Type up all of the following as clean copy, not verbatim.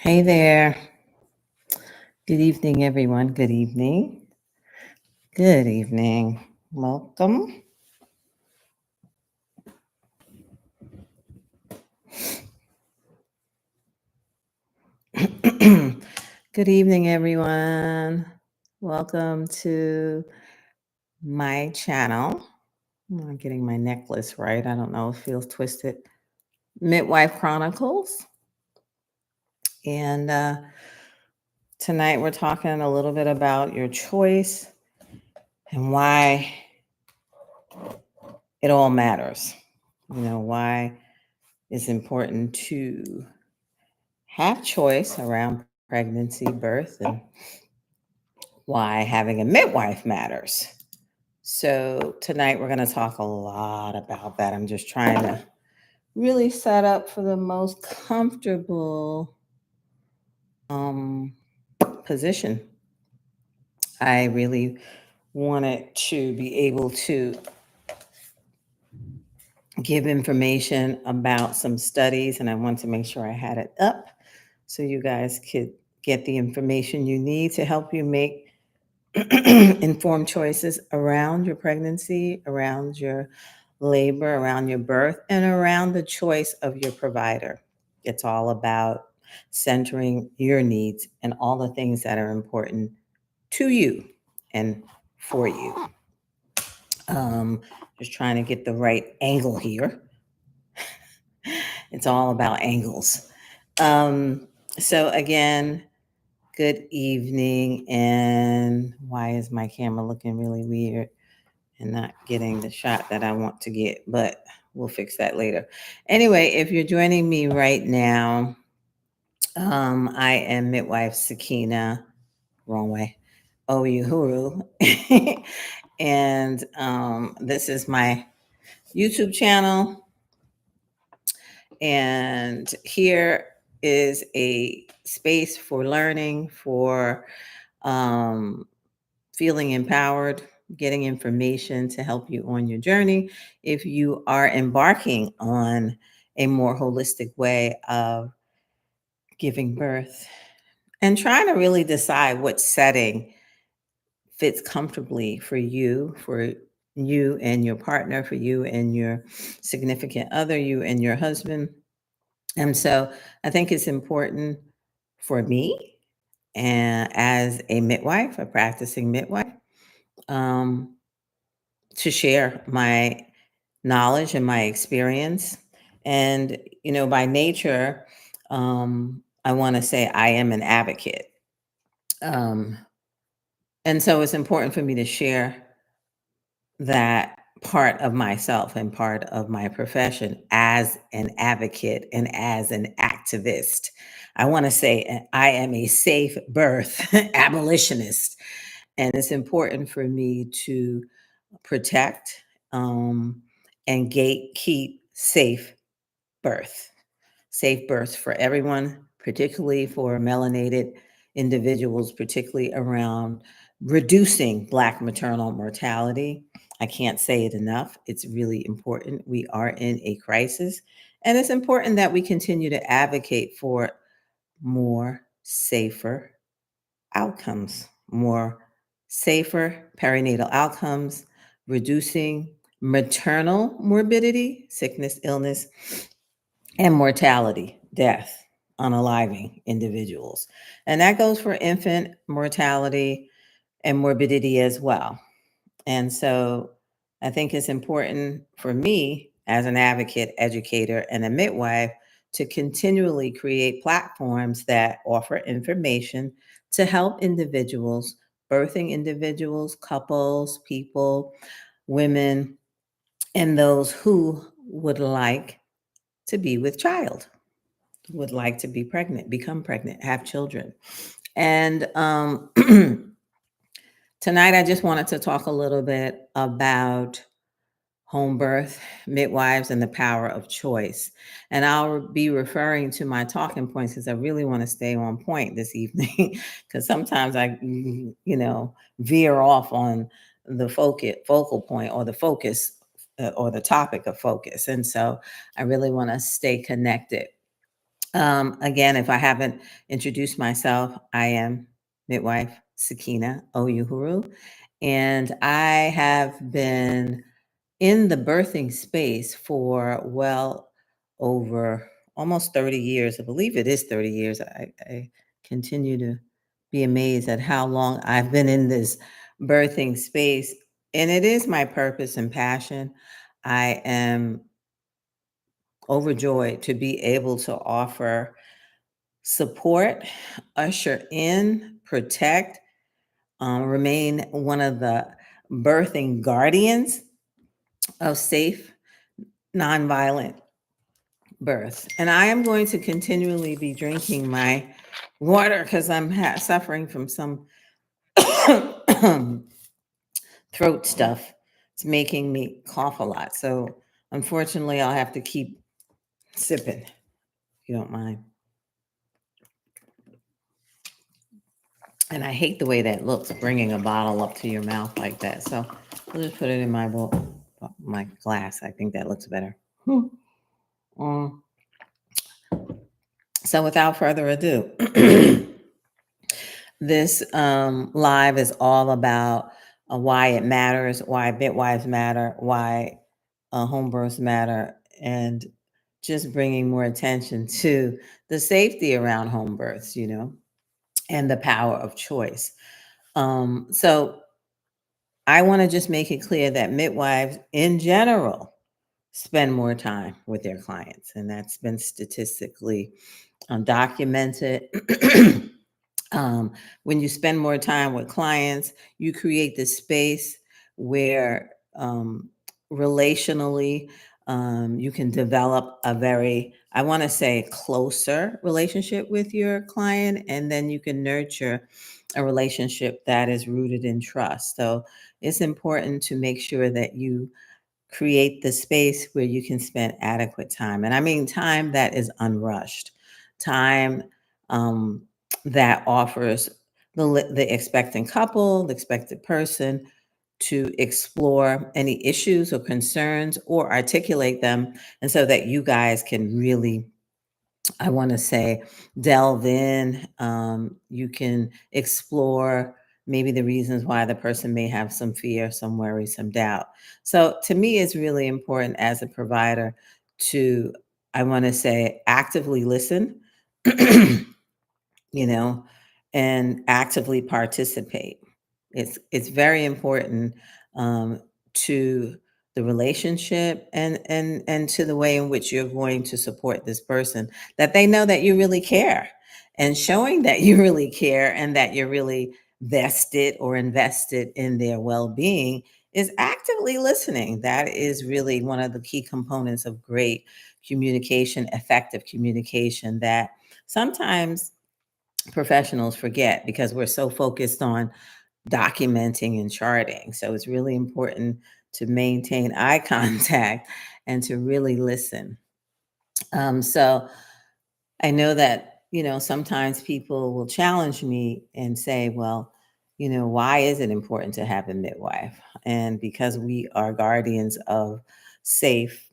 Hey there. Good evening, everyone. Good evening. Good evening. Welcome. Good evening, everyone. Welcome to my channel. I'm getting my necklace right. I don't know, it feels twisted. Midwife Chronicles. And tonight we're talking a little bit about your choice and why it all matters. Why it's important to have choice around pregnancy, birth, and why having a midwife matters. So, tonight we're going to talk a lot about that. I'm just trying to really set up for the most comfortable position. I really wanted to be able to give information about some studies, and I want to make sure I had it up so you guys could get the information you need to help you make informed choices around your pregnancy, around your labor, around your birth, and around the choice of your provider. It's all about centering your needs and all the things that are important to you and for you. Um, just trying to get the right angle here. It's all about angles. So, again, good evening. And why is my camera looking really weird and not getting the shot that I want to get? But we'll fix that later. Anyway, if you're joining me right now, I am Midwife Sakina, wrong way, Oyuhuru. And this is my YouTube channel. And here is a space for learning, for feeling empowered, getting information to help you on your journey. If you are embarking on a more holistic way of giving birth and trying to really decide what setting fits comfortably for you and your partner, for you and your significant other, you and your husband. And so I think it's important for me, and as a midwife, a practicing midwife, um, to share my knowledge and my experience. And, by nature, I want to say I am an advocate. Um, and so it's important for me to share that part of myself and part of my profession as an advocate and as an activist. I want to say I am a safe birth abolitionist. And it's important for me to protect and gatekeep safe births for everyone, particularly for melanated individuals, particularly around reducing Black maternal mortality. I can't say it enough. It's really important. We are in a crisis, and it's important that we continue to advocate for more safer outcomes, more safer perinatal outcomes, reducing maternal morbidity, sickness, illness, and mortality, death, unaliving individuals. And that goes for infant mortality and morbidity as well. And so I think it's important for me as an advocate, educator, and a midwife to continually create platforms that offer information to help individuals, birthing individuals, couples, people, women, and those who would like to be with child, would like to be pregnant, become pregnant, have children. And tonight I just wanted to talk a little bit about home birth, midwives, and the power of choice. And I'll be referring to my talking points because I really want to stay on point this evening because sometimes I, veer off on the focal point or the focus or the topic of focus. And so I really want to stay connected. Again, if I haven't introduced myself, I am midwife Sakina Oyuhuru, and I have been in the birthing space for well over almost 30 years. I believe it is 30 years. I continue to be amazed at how long I've been in this birthing space, and it is my purpose and passion. I am overjoyed to be able to offer support, usher in, protect, remain one of the birthing guardians of safe, nonviolent birth. And I am going to continually be drinking my water because I'm suffering from some throat stuff. It's making me cough a lot. So unfortunately, I'll have to keep sipping, if you don't mind. And I hate the way that looks, bringing a bottle up to your mouth like that. So I'll just put it in my glass. I think that looks better. Um, so without further ado, this live is all about why it matters, why midwives matter, why home births matter, and just bringing more attention to the safety around home births, and the power of choice. So I want to just make it clear that midwives in general spend more time with their clients, and that's been statistically documented. When you spend more time with clients, you create this space where relationally you can develop a very, I want to say, closer relationship with your client, and then you can nurture a relationship that is rooted in trust. So it's important to make sure that you create the space where you can spend adequate time. And I mean time that is unrushed, time um, that offers the expectant couple, the expected person to explore any issues or concerns or articulate them. And so that you guys can really, I want to say, delve in. You can explore maybe the reasons why the person may have some fear, some worry, some doubt. So to me, it's really important as a provider to, I want to say, actively listen, you know, and actively participate. It's very important to the relationship and to the way in which you're going to support this person, that they know that you really care, and showing that you really care and that you're really vested or invested in their well-being is actively listening. That is really one of the key components of great communication, effective communication, that sometimes professionals forget because we're so focused on documenting and charting. So it's really important to maintain eye contact and to really listen. So I know that, sometimes people will challenge me and say, well, why is it important to have a midwife? And because we are guardians of safe,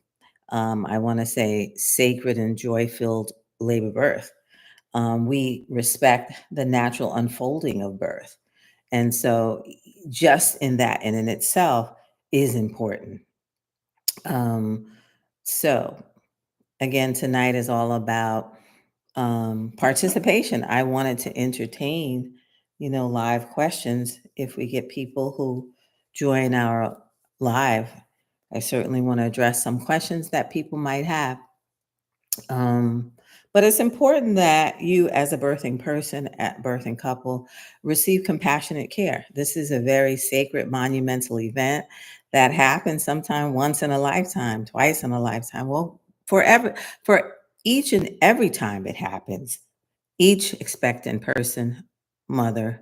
I want to say sacred and joy filled labor birth. We respect the natural unfolding of birth. And so, just in that and in itself is important. Um, so, again, tonight is all about participation. I wanted to entertain, live questions. If we get people who join our live, I certainly want to address some questions that people might have. Um, but it's important that you, as a birthing person, at birthing couple, receive compassionate care. This is a very sacred, monumental event that happens sometime once in a lifetime, twice in a lifetime. Well, forever, for each and every time it happens, each expectant person, mother,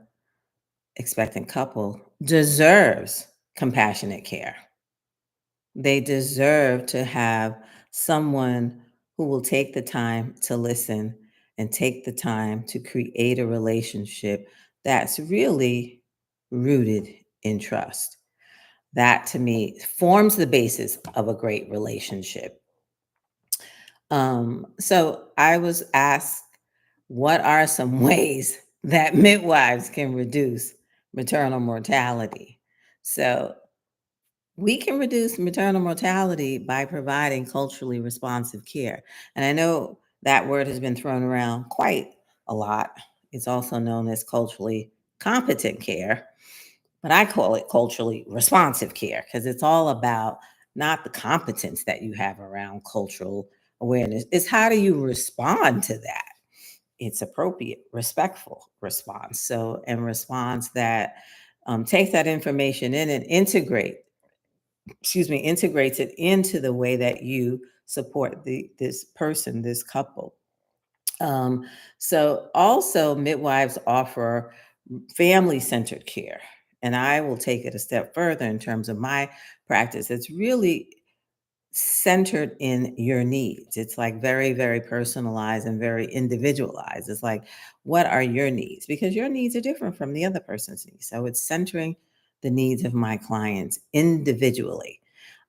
expectant couple deserves compassionate care. They deserve to have someone who will take the time to listen and take the time to create a relationship that's really rooted in trust. That to me forms the basis of a great relationship. So I was asked, what are some ways that midwives can reduce maternal mortality? So we can reduce maternal mortality by providing culturally responsive care. And I know that word has been thrown around quite a lot. It's also known as culturally competent care, but I call it culturally responsive care because it's all about not the competence that you have around cultural awareness. It's how do you respond to that? It's appropriate, respectful response. So, and response that takes that information in and integrates it into the way that you support this person, this couple. Um, so also midwives offer family-centered care. And I will take it a step further in terms of my practice. It's really centered in your needs. It's like very, very personalized and very individualized. It's like, what are your needs? Because your needs are different from the other person's needs. So it's centering the needs of my clients individually.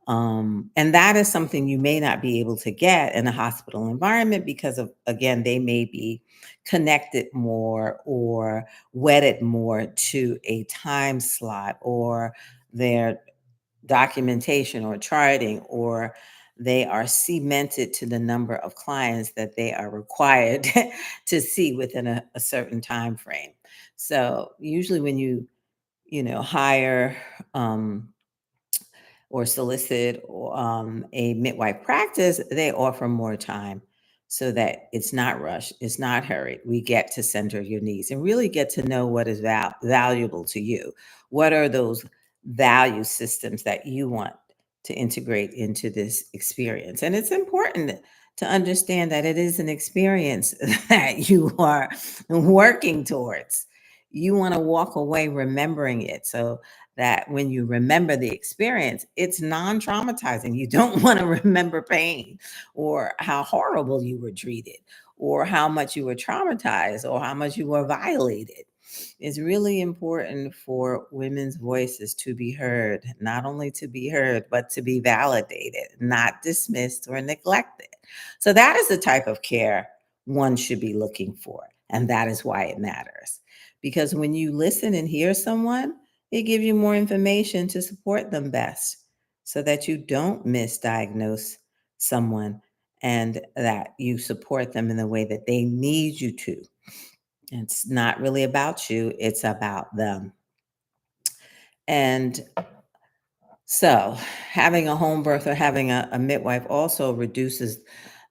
And that is something you may not be able to get in a hospital environment because of, again, they may be connected more or wedded more to a time slot or their documentation or charting, or they are cemented to the number of clients that they are required to see within a certain time frame. So usually when you hire or solicit a midwife practice, they offer more time so that it's not rushed, it's not hurried. We get to center your needs and really get to know what is valuable to you. What are those value systems that you want to integrate into this experience? And it's important to understand that it is an experience that you are working towards. You want to walk away remembering it. So that when you remember the experience, it's non traumatizing. You don't want to remember pain or how horrible you were treated or how much you were traumatized or how much you were violated. It's really important for women's voices to be heard, not only to be heard, but to be validated, not dismissed or neglected. So, that is the type of care one should be looking for. And that is why it matters. Because when you listen and hear someone, it gives you more information to support them best so that you don't misdiagnose someone and that you support them in the way that they need you to. It's not really about you, it's about them. And so, having a home birth or having a midwife also reduces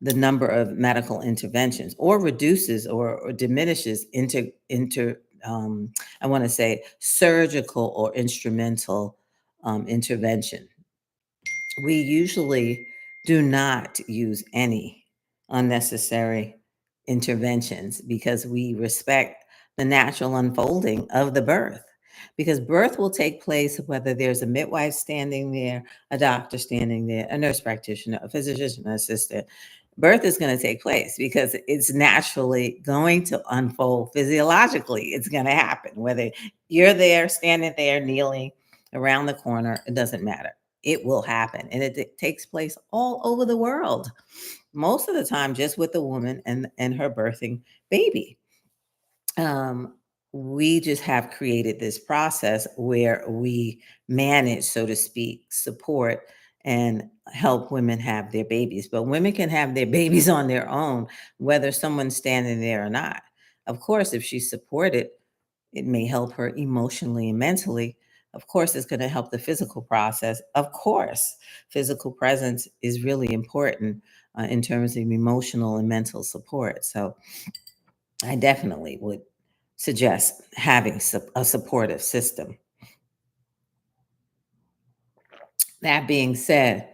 the number of medical interventions or reduces or diminishes I want to say surgical or instrumental intervention. We usually do not use any unnecessary interventions because we respect the natural unfolding of the birth. Because birth will take place whether there's a midwife standing there, a doctor standing there, a nurse practitioner, a physician assistant. Birth is going to take place because it's naturally going to unfold physiologically. It's going to happen whether you're there, standing there, kneeling around the corner, it doesn't matter. It will happen. And it takes place all over the world, most of the time, just with the woman and her birthing baby. Um, we just have created this process where we manage, so to speak, support and help women have their babies. But women can have their babies on their own, whether someone's standing there or not. Of course, if she's supported, it may help her emotionally and mentally. Of course, it's going to help the physical process. Of course, physical presence is really important in terms of emotional and mental support. So, I definitely would suggest having a supportive system. That being said,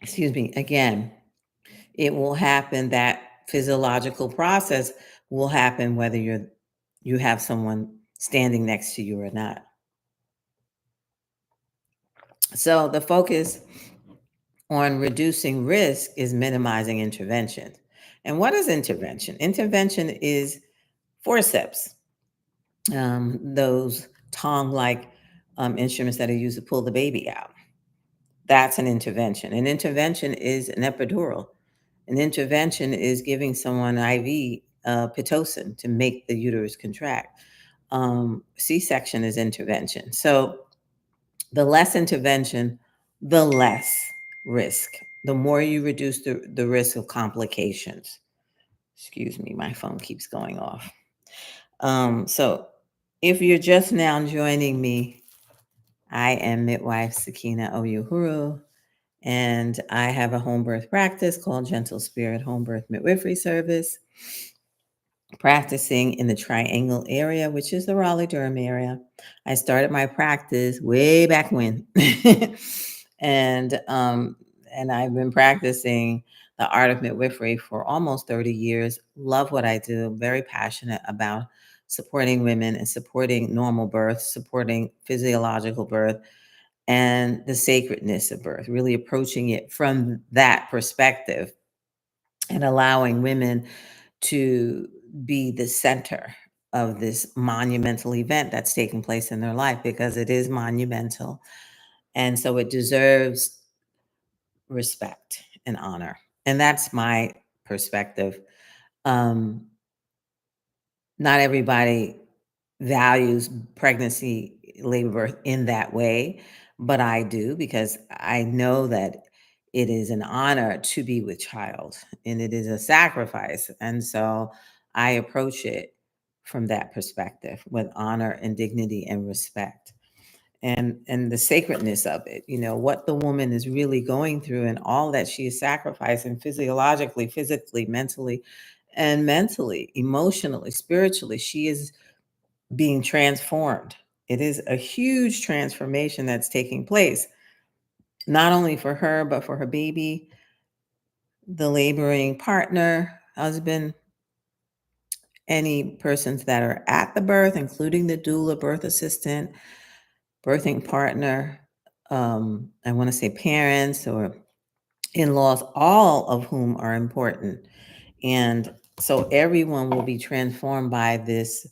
excuse me, again, it will happen that physiological process will happen whether you have someone standing next to you or not. So the focus on reducing risk is minimizing intervention. And what is intervention? Intervention is forceps, those tongue like instruments that are used to pull the baby out. That's an intervention. An intervention is an epidural. An intervention is giving someone IV pitocin to make the uterus contract. C-section is intervention. So the less intervention, the less risk. The more you reduce the risk of complications. Excuse me, my phone keeps going off. So if you're just now joining me, I am Midwife Sakina Oyuhuru, and I have a home birth practice called Gentle Spirit Home Birth Midwifery Service, practicing in the Triangle area, which is the Raleigh-Durham area. I started my practice way back when, and and I've been practicing the art of midwifery for almost 30 years. Love what I do. Very passionate about supporting women and supporting normal birth, supporting physiological birth, and the sacredness of birth. Really approaching it from that perspective and allowing women to be the center of this monumental event that's taking place in their life, because it is monumental. And so it deserves respect and honor. And that's my perspective. Um, Not everybody values pregnancy, labor, birth in that way, but I do, because I know that it is an honor to be with child and it is a sacrifice. And so I approach it from that perspective with honor and dignity and respect. And the sacredness of it, what the woman is really going through and all that she is sacrificing physiologically, physically, mentally, emotionally, spiritually. She is being transformed. It is a huge transformation that's taking place, not only for her, but for her baby, the laboring partner, husband, any persons that are at the birth, including the doula, birth assistant, birthing partner, I want to say parents or in laws, all of whom are important. And so everyone will be transformed by this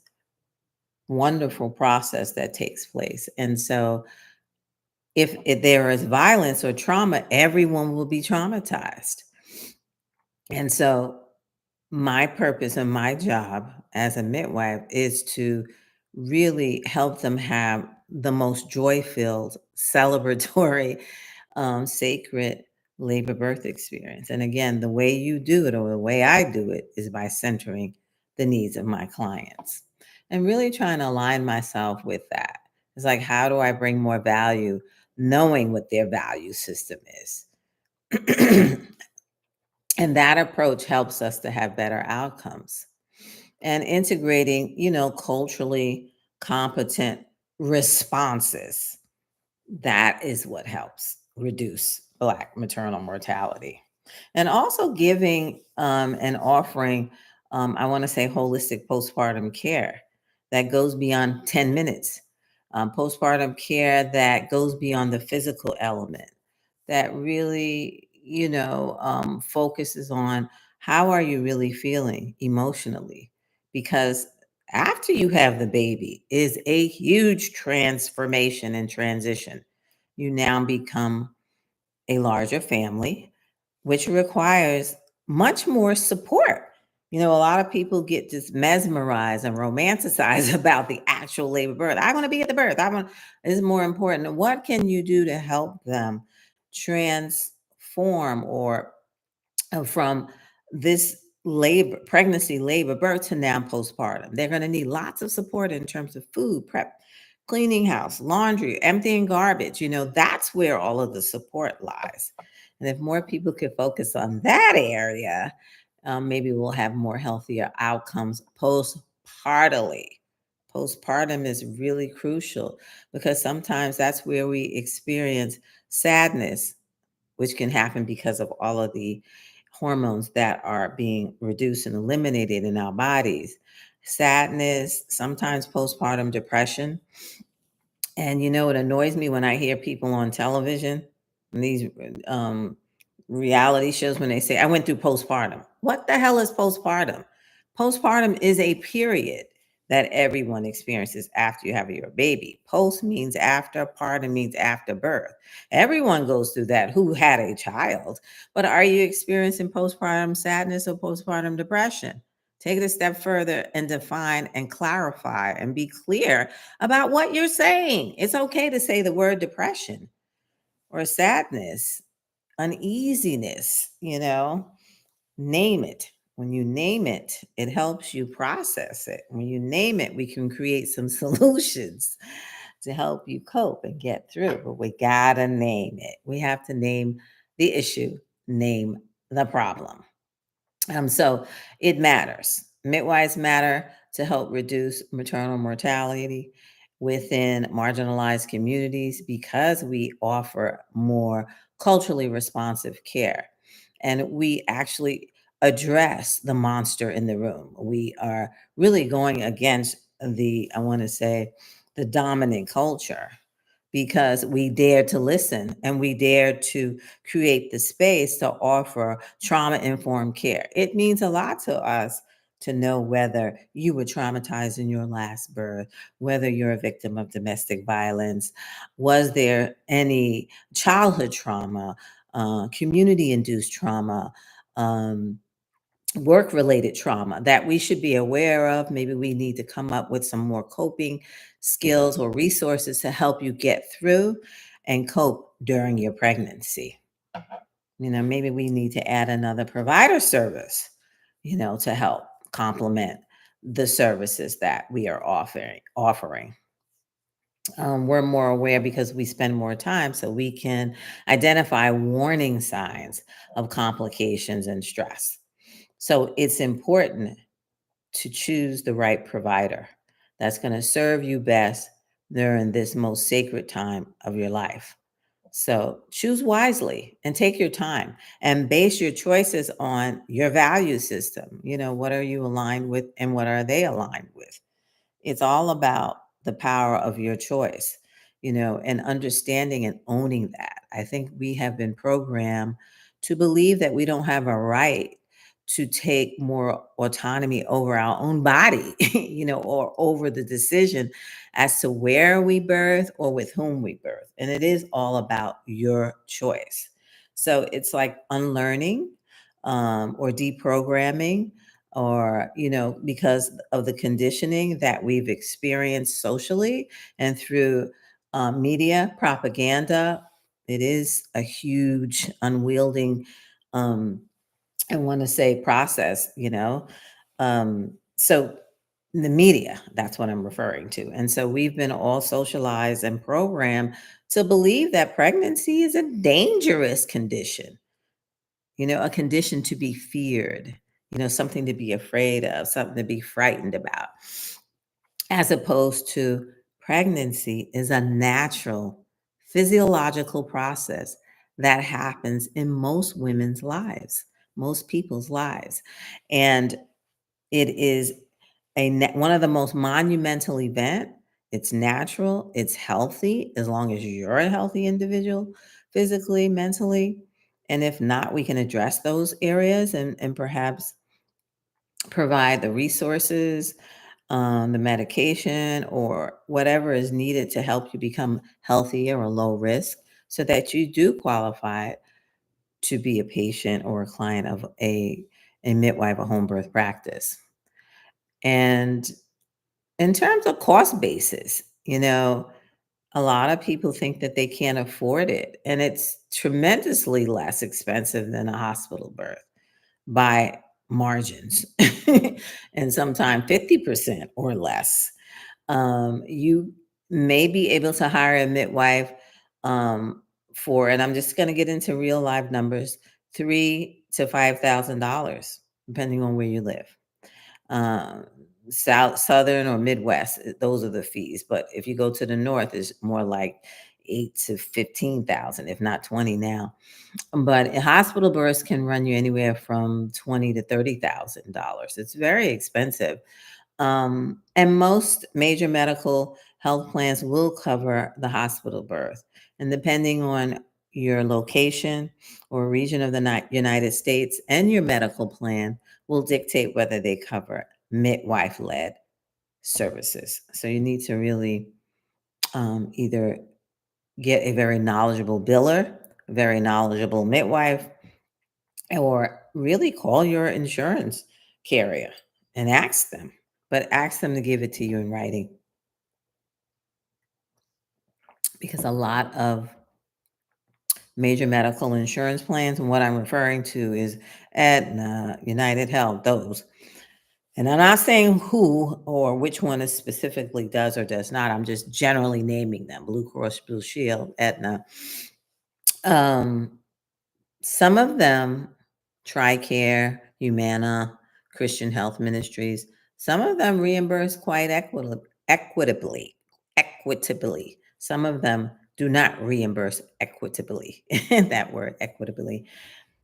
wonderful process that takes place. And so if there is violence or trauma, everyone will be traumatized. And so my purpose and my job as a midwife is to really help them have the most joy-filled, celebratory, sacred labor birth experience. And again, the way you do it, or the way I do it, is by centering the needs of my clients and really trying to align myself with that. It's like, how do I bring more value, knowing what their value system is? And that approach helps us to have better outcomes. And integrating, culturally competent responses, that is what helps reduce Black maternal mortality. And also giving and offering, I want to say, holistic postpartum care that goes beyond 10 minutes, postpartum care that goes beyond the physical element, that really, focuses on how are you really feeling emotionally. Because after you have the baby is a huge transformation and transition. You now become a larger family, which requires much more support. A lot of people get just mesmerized and romanticized about the actual labor birth. I want to be at the birth. It's more important. What can you do to help them transform or from this pregnancy, labor, birth to now postpartum? They're going to need lots of support in terms of food prep, cleaning house, laundry, emptying garbage. That's where all of the support lies. And if more people could focus on that area, maybe we'll have more healthier outcomes postpartally. Postpartum is really crucial because sometimes that's where we experience sadness, which can happen because of all of the hormones that are being reduced and eliminated in our bodies. Sadness, sometimes postpartum depression. And it annoys me when I hear people on television, these reality shows, when they say, I went through postpartum. What the hell is postpartum? Postpartum is a period that everyone experiences after you have your baby. Post means after, partum means after birth. Everyone goes through that who had a child. But are you experiencing postpartum sadness or postpartum depression? Take it a step further and define and clarify and be clear about what you're saying. It's okay to say the word depression or sadness, uneasiness, name it. When you name it, it helps you process it. When you name it, we can create some solutions to help you cope and get through. But we gotta name it. We have to name the issue, name the problem. So it matters. Midwives matter to help reduce maternal mortality within marginalized communities because we offer more culturally responsive care. And we actually address the monster in the room. We are really going against I want to say, the dominant culture because we dare to listen and we dare to create the space to offer trauma informed care. It means a lot to us to know whether you were traumatized in your last birth, whether you're a victim of domestic violence, was there any childhood trauma, community induced trauma, um, work related trauma that we should be aware of. Maybe we need to come up with some more coping skills or resources to help you get through and cope during your pregnancy. Maybe we need to add another provider service, to help complement the services that we are offering. We're more aware because we spend more time, so we can identify warning signs of complications and stress. So it's important to choose the right provider that's going to serve you best during this most sacred time of your life. So choose wisely and take your time and base your choices on your value system. What are you aligned with and what are they aligned with? It's all about the power of your choice, and understanding and owning that. I think we have been programmed to believe that we don't have a right to take more autonomy over our own body, or over the decision as to where we birth or with whom we birth. And it is all about your choice. So it's like unlearning or deprogramming or because of the conditioning that we've experienced socially and through media propaganda. It is a huge unwielding I want to say process, so the media, that's what I'm referring to. And so we've been all socialized and programmed to believe that pregnancy is a dangerous condition, a condition to be feared, something to be afraid of, something to be frightened about, as opposed to pregnancy is a natural physiological process that happens in most women's lives, most people's lives. And it is one of the most monumental event. It's natural, it's healthy, as long as you're a healthy individual, physically, mentally. And if not, we can address those areas and perhaps provide the resources, the medication, or whatever is needed to help you become healthier or low risk so that you do qualify to be a patient or a client of a midwife, a home birth practice. And in terms of cost basis, a lot of people think that they can't afford it, and it's tremendously less expensive than a hospital birth by margins, and sometimes 50% or less. You may be able to hire a midwife and I'm just going to get into real life numbers, $3,000 to $5,000, depending on where you live. um, Southern or Midwest, those are the fees. But if you go to the North, it's more like 8 to 15,000, if not 20 now. But a hospital births can run you anywhere from $20,000 to $30,000. It's very expensive. And most major medical health plans will cover the hospital birth. And depending on your location or region of the United States and your medical plan will dictate whether they cover midwife led services. So you need to really either get a very knowledgeable biller, a very knowledgeable midwife, or really call your insurance carrier and ask them, but ask them to give it to you in writing, because a lot of major medical insurance plans, and what I'm referring to is Aetna, United Health, those. And I'm not saying who or which one is specifically does or does not. I'm just generally naming them: Blue Cross Blue Shield, Aetna. Um, some of them, TRICARE, Humana, Christian Health Ministries, some of them reimburse quite equitably. Some of them do not reimburse equitably. That word, equitably.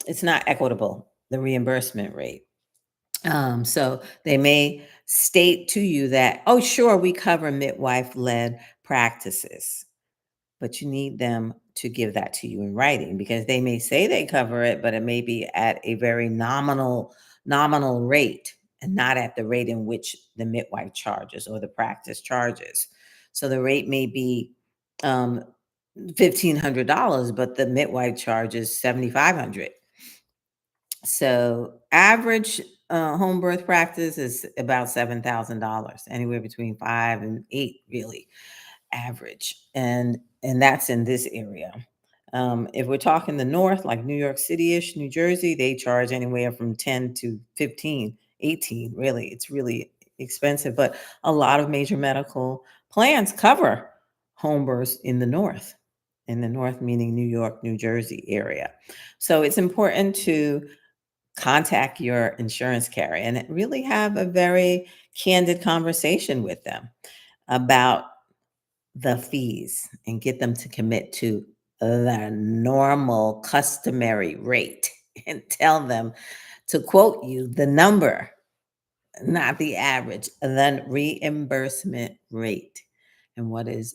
It's not equitable, the reimbursement rate. So they may state to you that, oh, sure, we cover midwife led practices, but you need them to give that to you in writing, because they may say they cover it, but it may be at a very nominal rate and not at the rate in which the midwife charges or the practice charges. So the rate may be um, $1,500, but the midwife charges $7,500. So average home birth practice is about $7,000, anywhere between 5 and 8, really average, and that's in this area. If we're talking the north, like New York City-ish, New Jersey, they charge anywhere from 10 to 15, 18. Really, it's really expensive, but a lot of major medical plans cover home births in the north. In the north, meaning New York, New Jersey area. So it's important to contact your insurance carrier and really have a very candid conversation with them about the fees and get them to commit to the normal customary rate and tell them to quote you the number, not the average, the reimbursement rate. And what is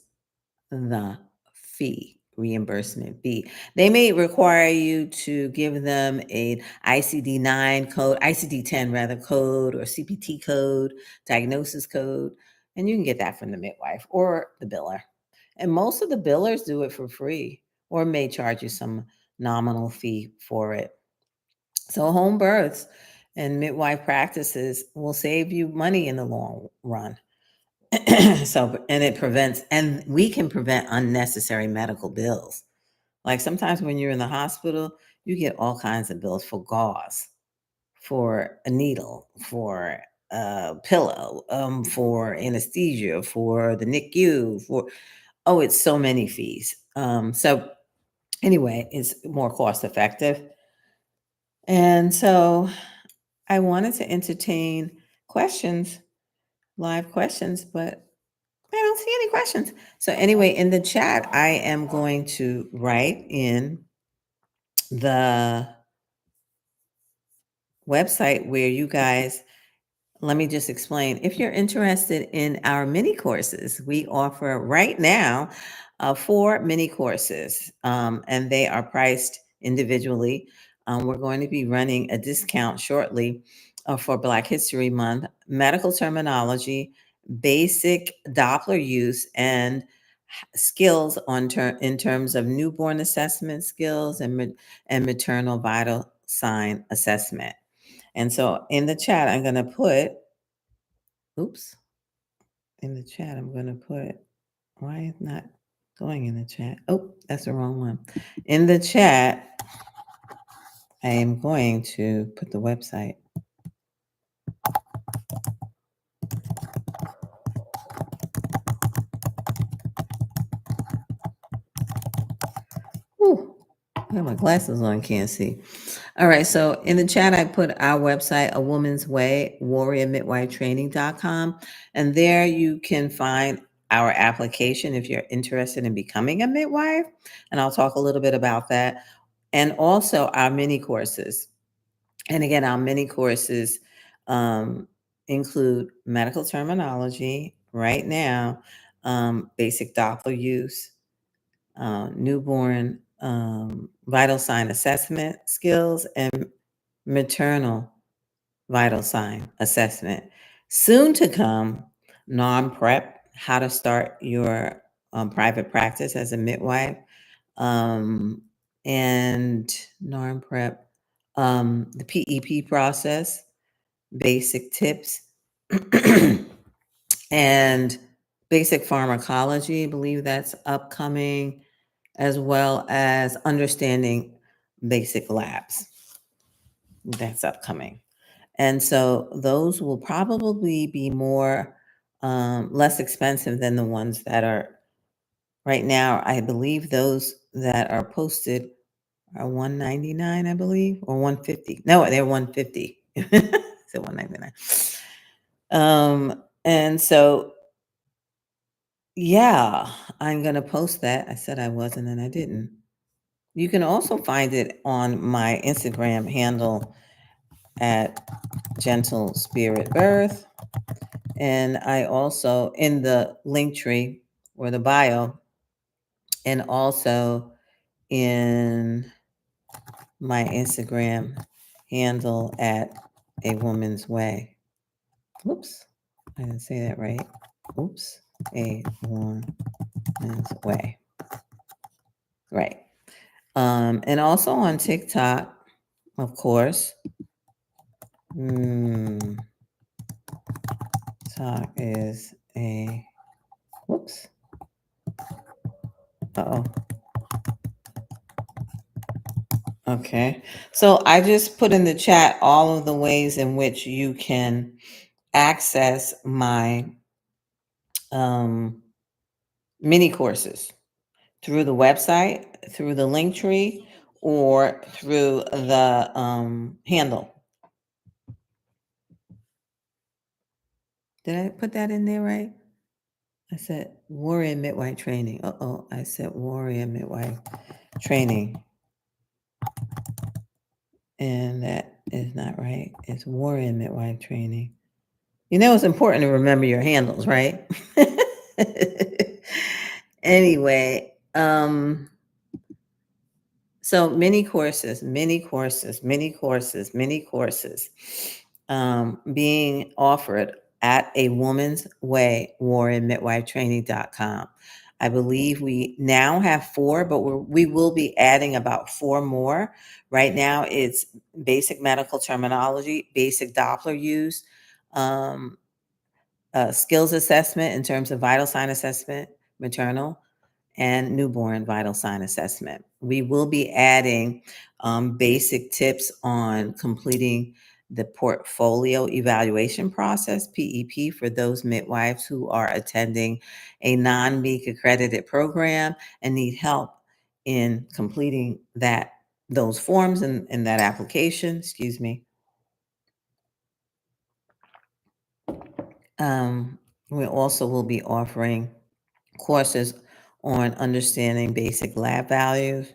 the fee, reimbursement fee? They may require you to give them a ICD-9 code, ICD-10 rather code, or CPT code, diagnosis code, and you can get that from the midwife or the biller. And most of the billers do it for free or may charge you some nominal fee for it. So home births and midwife practices will save you money in the long run. So, and it prevents, and we can prevent unnecessary medical bills. Like sometimes when you're in the hospital, you get all kinds of bills for gauze, for a needle, for a pillow, for anesthesia, for the NICU, for, oh, it's so many fees. So anyway, it's more cost effective. And so I wanted to entertain questions, live questions, but I don't see any questions. So anyway, in the chat, I am going to write in the website where you guys, let me just explain. If you're interested in our mini courses, we offer right now 4 mini courses, and they are priced individually. We're going to be running a discount shortly for Black History Month: medical terminology, basic Doppler use, and skills in terms of newborn assessment skills and maternal vital sign assessment. And so in the chat, I'm going to put, oops, in the chat, I'm going to put, why is not going in the chat? Oh, that's the wrong one. In the chat, I am going to put the website. Whew, I have my glasses on, can't see. All right, so in the chat, I put our website, A Woman's Way, warriormidwifetraining.com. And there you can find our application if you're interested in becoming a midwife. And I'll talk a little bit about that. And also our mini courses. And again, our mini courses include medical terminology right now, basic Doppler use, newborn vital sign assessment skills, and maternal vital sign assessment. Soon to come, non-prep, how to start your private practice as a midwife, um, and non-prep, the PEP process, basic tips, and basic pharmacology. I believe that's upcoming, as well as understanding basic labs. That's upcoming. And so those will probably be more less expensive than the ones that are right now. I believe those that are posted are 199, I believe, or 150. No, they're 150. So 199. And so yeah, I'm gonna post that. I said I wasn't and I didn't. You can also find it on my Instagram handle at Gentle Spirit Birth. And I also in the link tree or the bio, and also in my Instagram handle at A Woman's Way. Whoops, I didn't say that right. Oops, A Woman's Way. Right. And also on TikTok, of course. Talk is a whoops. Uh-oh. Okay. So I just put in the chat all of the ways in which you can access my mini courses through the website, through the link tree, or through the handle. Did I put that in there right? I said warrior midwife training. Uh-oh, I said warrior midwife training. And that is not right. It's warrior midwife training. You know, it's important to remember your handles, right? Anyway, so many courses, being offered at A Woman's Way, warriormidwifetraining.com. I believe we now have 4, but we will be adding about 4 more. Right now, it's basic medical terminology, basic Doppler use, skills assessment in terms of vital sign assessment, maternal, and newborn vital sign assessment. We will be adding basic tips on completing the portfolio evaluation process, PEP, for those midwives who are attending a non-MEC accredited program and need help in completing those forms and that application, excuse me. We also will be offering courses on understanding basic lab values,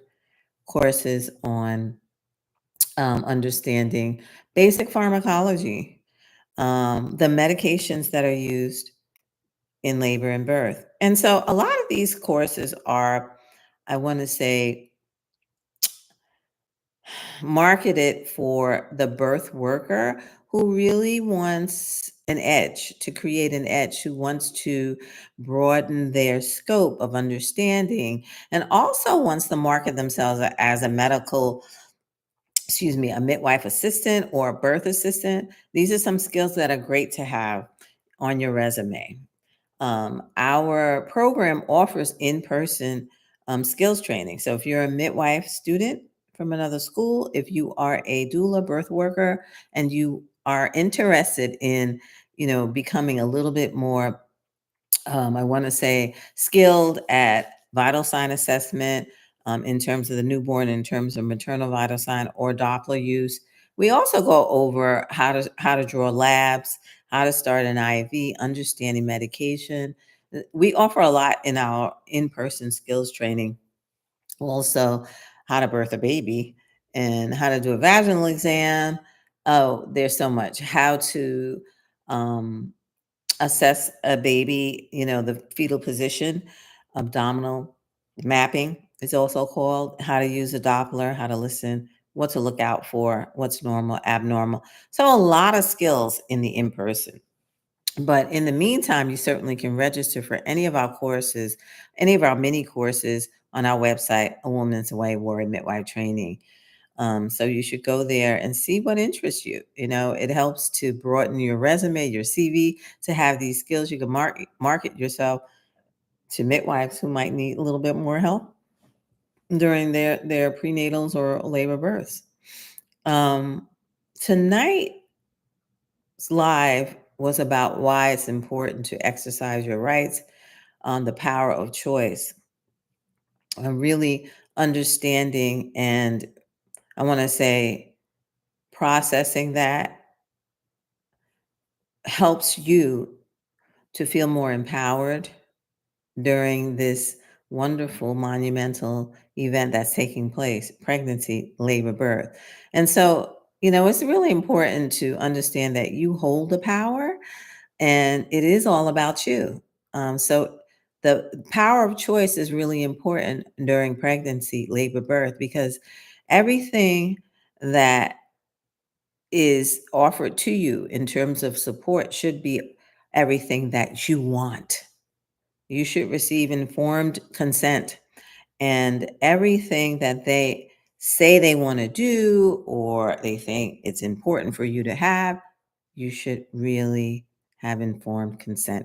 courses on understanding basic pharmacology, the medications that are used in labor and birth. And so a lot of these courses are, I want to say, marketed for the birth worker who really wants an edge, to create an edge, who wants to broaden their scope of understanding, and also wants to market themselves as a medical, a midwife assistant or a birth assistant. These are some skills that are great to have on your resume. Our program offers in-person skills training. So if you're a midwife student from another school, if you are a doula birth worker and you are interested in, becoming a little bit more, I want to say, skilled at vital sign assessment, in terms of the newborn, in terms of maternal vital sign or Doppler use. We also go over how to draw labs, how to start an IV, understanding medication. We offer a lot in our in-person skills training. Also, how to birth a baby and how to do a vaginal exam. Oh, there's so much. How to assess a baby, the fetal position, abdominal mapping is also called, how to use a Doppler, how to listen, what to look out for, what's normal, abnormal. So a lot of skills in the in-person. But in the meantime, you certainly can register for any of our courses, any of our mini courses on our website, A Woman's Way Warrior Midwife Training. So you should go there and see what interests you. It helps to broaden your resume, your CV, to have these skills. You can market yourself to midwives who might need a little bit more help during their prenatals or labor births. Um, Tonight's live was about why it's important to exercise your rights, on the power of choice, and really understanding, and I want to say processing that helps you to feel more empowered during this wonderful monumental event that's taking place: pregnancy, labor, birth. And so, it's really important to understand that you hold the power, and it is all about you. So the power of choice is really important during pregnancy, labor, birth, because everything that is offered to you in terms of support should be everything that you want. You should receive informed consent, and everything that they say they want to do or they think it's important for you to have, you should really have informed consent.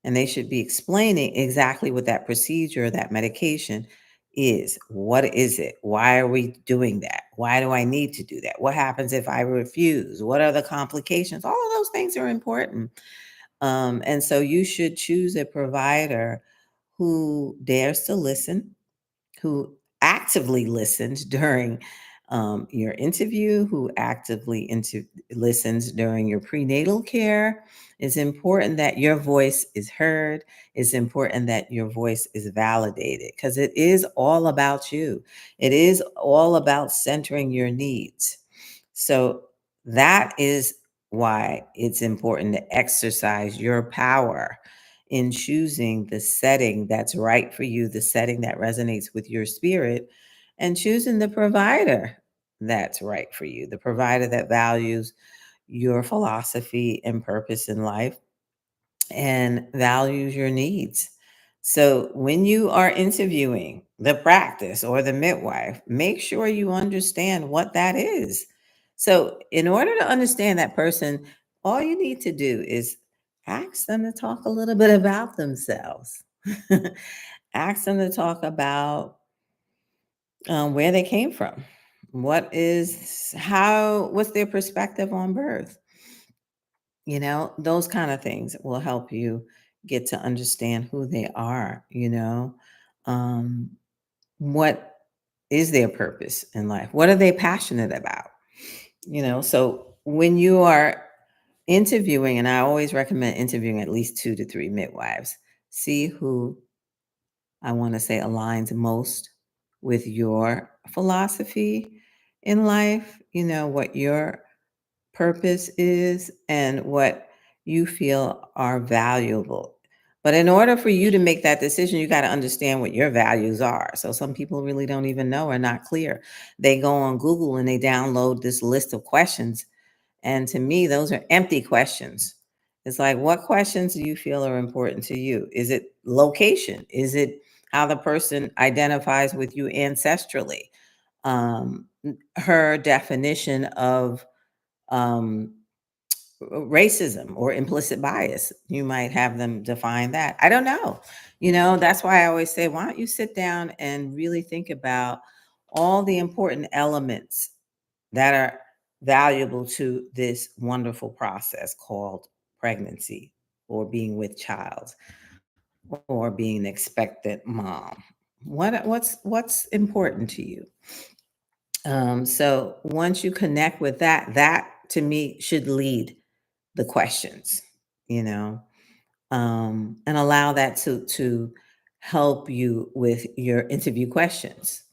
And they should be explaining exactly what that procedure, that medication is. What is it? Why are we doing that? Why do I need to do that? What happens if I refuse? What are the complications? All of those things are important. And so you should choose a provider who dares to listen, who actively listened during your interview, who actively listens during your prenatal care. It's important that your voice is heard. It's important that your voice is validated, because it is all about you. It is all about centering your needs. So that is why it's important to exercise your power in choosing the setting that's right for you, the setting that resonates with your spirit, and choosing the provider that's right for you, the provider that values your philosophy and purpose in life and values your needs. So when you are interviewing the practice or the midwife, make sure you understand what that is. So, in order to understand that person, all you need to do is ask them to talk a little bit about themselves. Ask them to talk about where they came from. What's their perspective on birth? Those kind of things will help you get to understand who they are. Um, what is their purpose in life? What are they passionate about? So when you are interviewing, and I always recommend interviewing at least 2 to 3 midwives, see who, I want to say, aligns most with your philosophy in life, what your purpose is and what you feel are valuable. But in order for you to make that decision, you got to understand what your values are. So some people really don't even know, or not clear. They go on Google and they download this list of questions. And to me, those are empty questions. It's like, what questions do you feel are important to you? Is it location? Is it how the person identifies with you ancestrally? Her definition of um, racism or implicit bias. You might have them define that. I don't know. That's why I always say, why don't you sit down and really think about all the important elements that are valuable to this wonderful process called pregnancy, or being with child, or being an expectant mom. What's important to you? So once you connect with that, that to me should lead the questions, you know, and allow that to help you with your interview questions.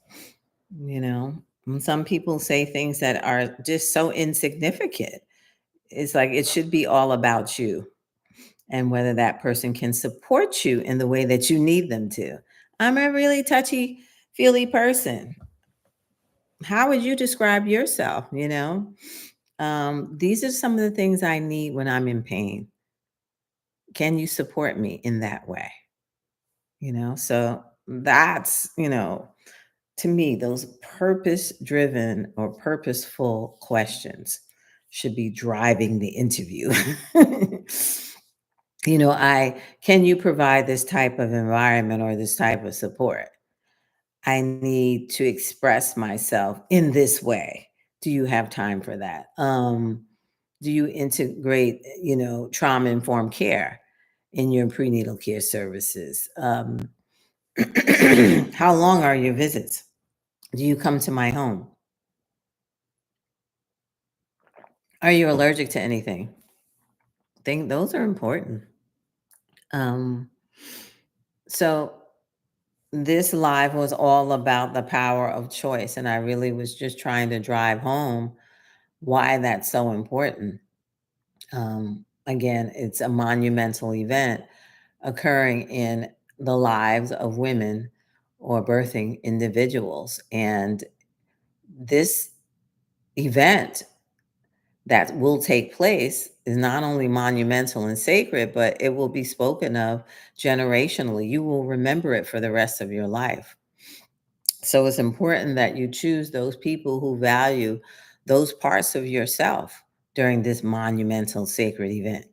And some people say things that are just so insignificant. It's like it should be all about you and whether that person can support you in the way that you need them to. I'm a really touchy feely person. How would you describe yourself? These are some of the things I need when I'm in pain. can you support me in that way? So that's, to me, those purpose driven or purposeful questions should be driving the interview. I can you provide this type of environment or this type of support? I need to express myself in this way. Do you have time for that? Do you integrate, trauma informed care in your prenatal care services? How long are your visits? Do you come to my home? Are you allergic to anything? Think those are important. Um, so this live was all about the power of choice, and I really was just trying to drive home why that's so important. Again, it's a monumental event occurring in the lives of women or birthing individuals, and this event that will take place is not only monumental and sacred, but it will be spoken of generationally. You will remember it for the rest of your life. So it's important that you choose those people who value those parts of yourself during this monumental sacred event.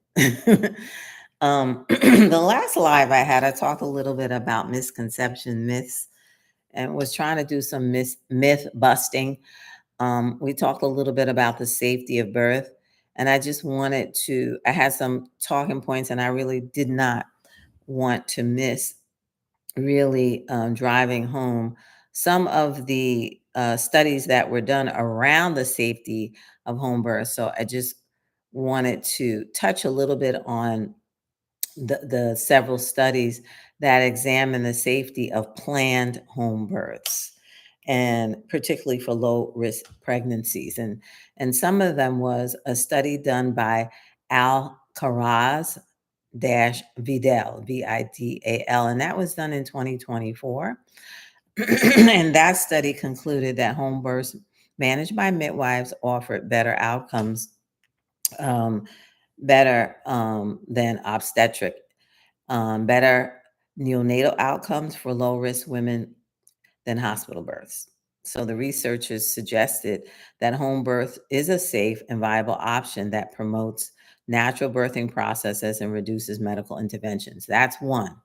The last live I had, I talked a little bit about misconception myths and was trying to do some myth busting. We talked a little bit about the safety of birth, and I had some talking points, and I really did not want to miss really driving home some of the studies that were done around the safety of home birth. So I just wanted to touch a little bit on the several studies that examine the safety of planned home births and particularly for low risk pregnancies, and some of them was a study done by Al Karaz dash Vidal, Vidal, and that was done in 2024. And that study concluded that home births managed by midwives offered better outcomes, um, better than obstetric, better neonatal outcomes for low risk women than hospital births. So the researchers suggested that home birth is a safe and viable option that promotes natural birthing processes and reduces medical interventions. That's one.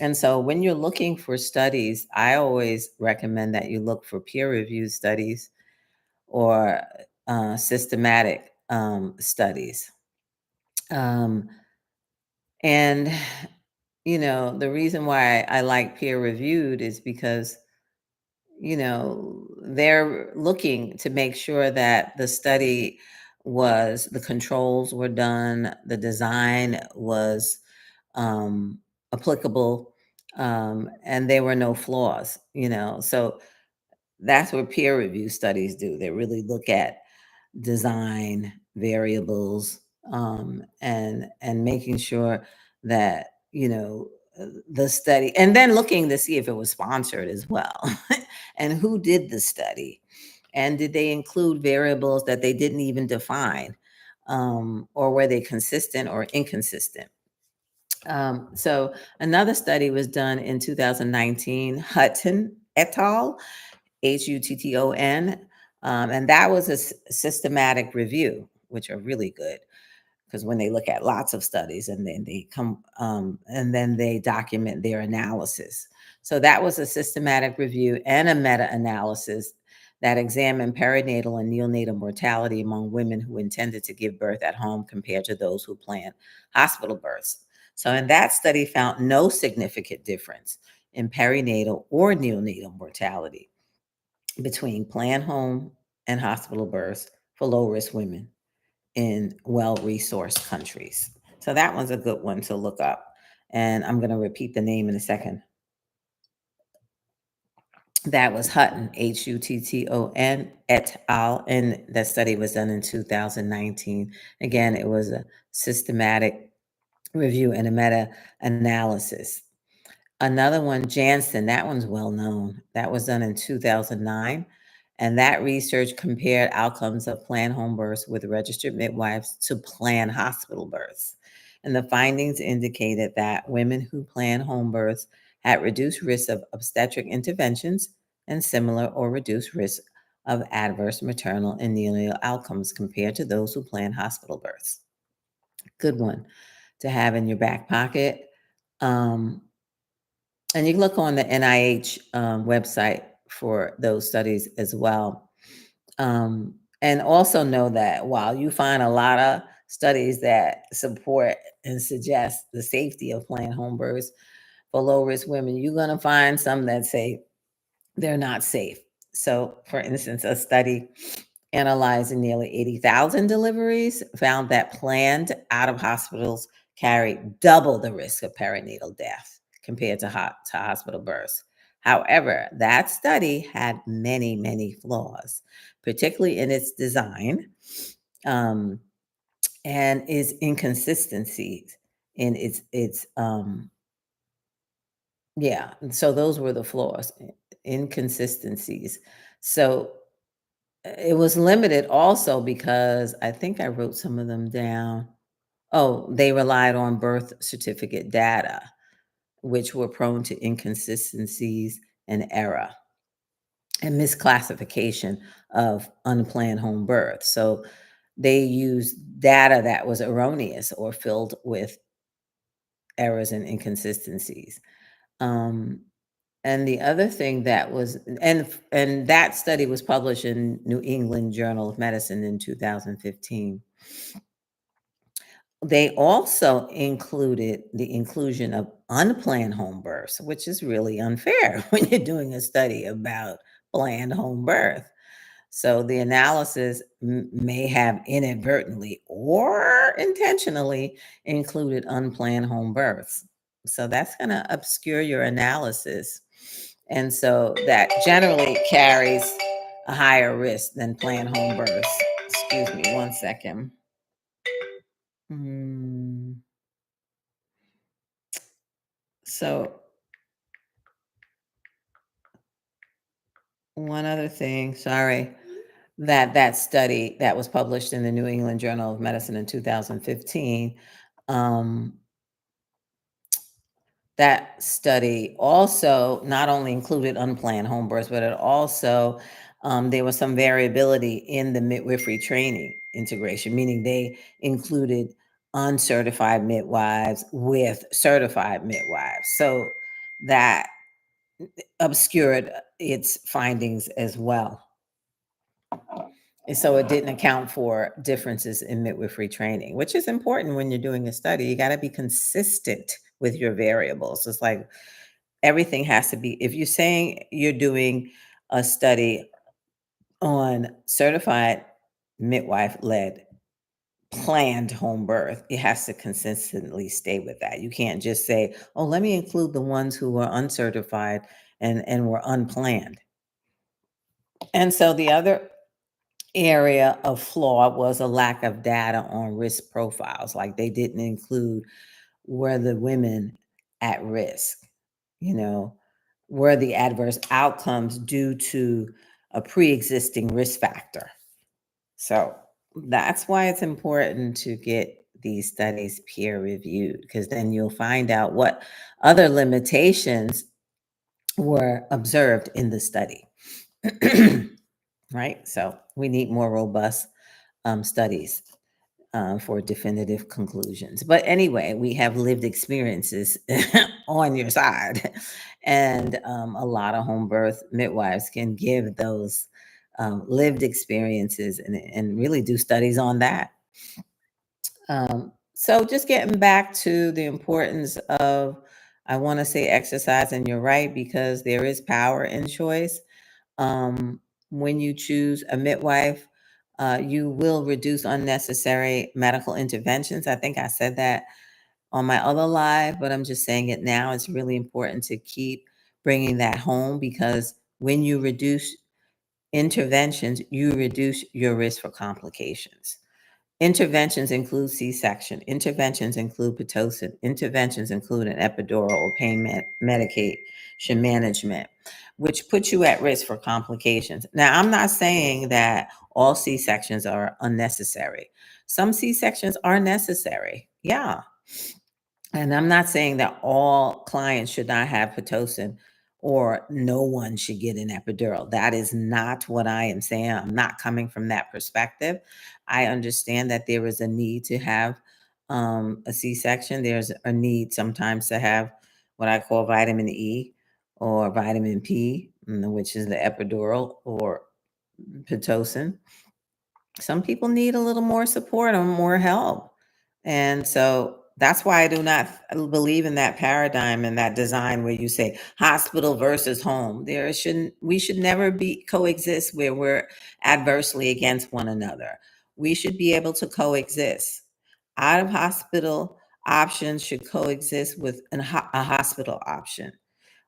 And so when you're looking for studies, I always recommend that you look for peer reviewed studies or systematic studies. Um, and, the reason why I like peer reviewed is because they're looking to make sure that the controls were done, the design was um, applicable, and there were no flaws, So that's what peer review studies do. They really look at design variables, and making sure that the study, and then looking to see if it was sponsored as well, and who did the study, and did they include variables that they didn't even define, or were they consistent or inconsistent. So another study was done in 2019, Hutton et al. Hutton. And that was a systematic review, which are really good because when they look at lots of studies and then they come and then they document their analysis. So that was a systematic review and a meta-analysis that examined perinatal and neonatal mortality among women who intended to give birth at home compared to those who planned hospital births. So in that study found no significant difference in perinatal or neonatal mortality between planned home and hospital births for low risk women in well resourced countries. So that one's a good one to look up. And I'm going to repeat the name in a second. That was Hutton, Hutton et al. And that study was done in 2019. Again, it was a systematic review and a meta analysis. Another one, Janssen, that one's well known. That was done in 2009. And that research compared outcomes of planned home births with registered midwives to planned hospital births. And the findings indicated that women who planned home births had reduced risk of obstetric interventions and similar or reduced risk of adverse maternal and neonatal outcomes compared to those who planned hospital births. Good one to have in your back pocket. And you can look on the NIH website for those studies as well. And also know that while you find a lot of studies that support and suggest the safety of planned home births for low risk women, you're going to find some that say they're not safe. So, for instance, a study analyzing nearly 80,000 deliveries found that planned out of hospitals carried double the risk of perinatal death compared to hospital births. However, that study had many, many flaws, particularly in its design, um, and its inconsistencies in its yeah. So those were the flaws, inconsistencies. So it was limited also because I think I wrote some of them down. Oh, they relied on birth certificate data, which were prone to inconsistencies and error and misclassification of unplanned home birth. So they used data that was erroneous or filled with errors and inconsistencies. Um, and the other thing that was, and that study was published in New England Journal of Medicine in 2015. They also included the inclusion of unplanned home births, which is really unfair when you're doing a study about planned home birth. So the analysis may have inadvertently or intentionally included unplanned home births. So that's going to obscure your analysis. And so that generally carries a higher risk than planned home births. Excuse me, one second. Mm, So, one other thing, sorry, that study that was published in the New England Journal of Medicine in 2015, um, that study also not only included unplanned home births, but it also there was some variability in the midwifery training integration, meaning they included uncertified midwives with certified midwives. So that obscured its findings as well. And so it didn't account for differences in midwifery training, which is important when you're doing a study. You got to be consistent with your variables. It's like everything has to be, if you're saying you're doing a study on certified midwife led planned home birth, it has to consistently stay with that. You can't just say, oh, let me include the ones who were uncertified and were unplanned. And so the other area of flaw was a lack of data on risk profiles. Like they didn't include were the women at risk, you know, were the adverse outcomes due to a pre-existing risk factor. So that's why it's important to get these studies peer reviewed, because then you'll find out what other limitations were observed in the study. Right? So we need more robust studies for definitive conclusions. But anyway, we have lived experiences on your side, and a lot of home birth midwives can give those lived experiences and really do studies on that. So just getting back to the importance of, I want to say exercise, and you're right, because there is power in choice. When you choose a midwife, you will reduce unnecessary medical interventions. I think I said that on my other live, but I'm just saying it now. It's really important to keep bringing that home, because when you reduce interventions, you reduce your risk for complications. Interventions include C-section. Interventions include Pitocin. Interventions include an epidural or pain medication management, which puts you at risk for complications. Now, I'm not saying that all C-sections are unnecessary. Some C-sections are necessary. Yeah. And I'm not saying that all clients should not have Pitocin or no one should get an epidural. That is not what I am saying. I'm not coming from that perspective. I understand that there is a need to have a C section. There's a need sometimes to have what I call vitamin E or vitamin P, which is the epidural or Pitocin. Some people need a little more support or more help. And so that's why I do not believe in that paradigm and that design where you say hospital versus home. There shouldn't we should never be coexist where we're adversely against one another. We should be able to coexist. Out of hospital options should coexist with a hospital option.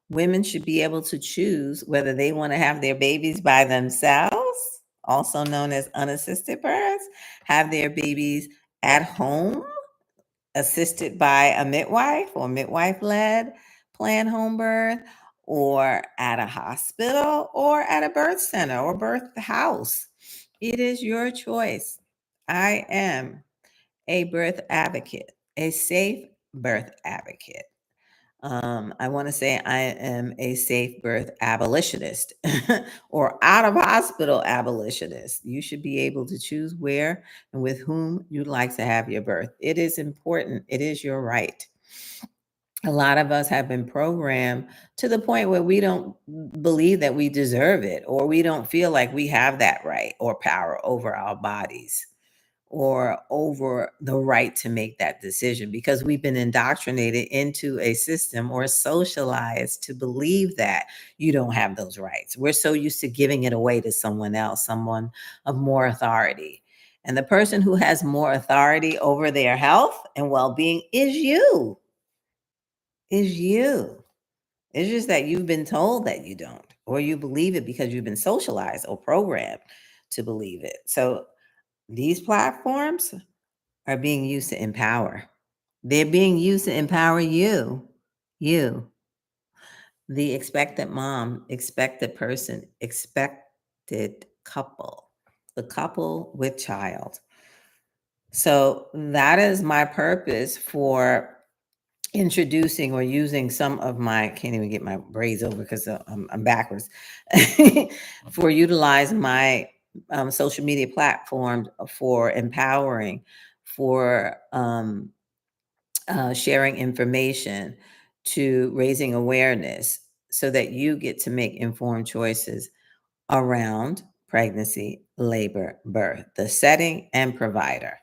Women should be able to choose whether they want to have their babies by themselves, also known as unassisted births, have their babies at home, assisted by a midwife or midwife led planned home birth, or at a hospital or at a birth center or birth house. It is your choice. I am a birth advocate, a safe birth advocate. I want to say I am a safe birth abolitionist or out of hospital abolitionist. You should be able to choose where and with whom you'd like to have your birth. It is important, it is your right. A lot of us have been programmed to the point where we don't believe that we deserve it, or we don't feel like we have that right or power over our bodies or over the right to make that decision because we've been indoctrinated into a system or socialized to believe that you don't have those rights. We're so used to giving it away to someone else, someone of more authority. And the person who has more authority over their health and well being is you. Is you. It's just that you've been told that you don't, or you believe it because you've been socialized or programmed to believe it. So these platforms are being used to empower. They're being used to empower you, the expectant mom, expected person, expected couple, the couple with child. So that is my purpose for introducing or using some of my, can't even get my braids over because I'm backwards, for utilize my social media platform for empowering, for sharing information, to raising awareness so that you get to make informed choices around pregnancy, labor, birth, the setting, and provider.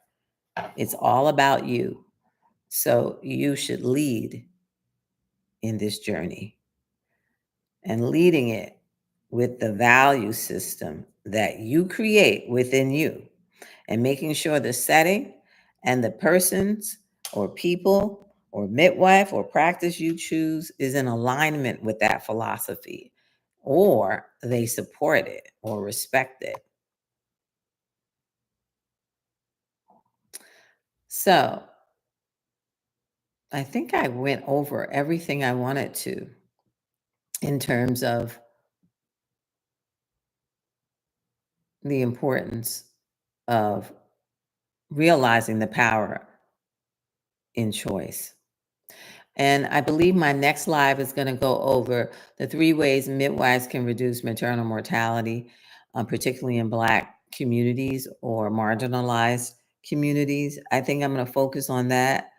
It's all about you. So you should lead in this journey and leading it with the value system that you create within you and making sure the setting and the persons or people or midwife or practice you choose is in alignment with that philosophy, or they support it or respect it. So I think I went over everything I wanted to in terms of the importance of realizing the power in choice. And I believe my next live is going to go over the 3 ways midwives can reduce maternal mortality, particularly in Black communities or marginalized communities. I think I'm going to focus on that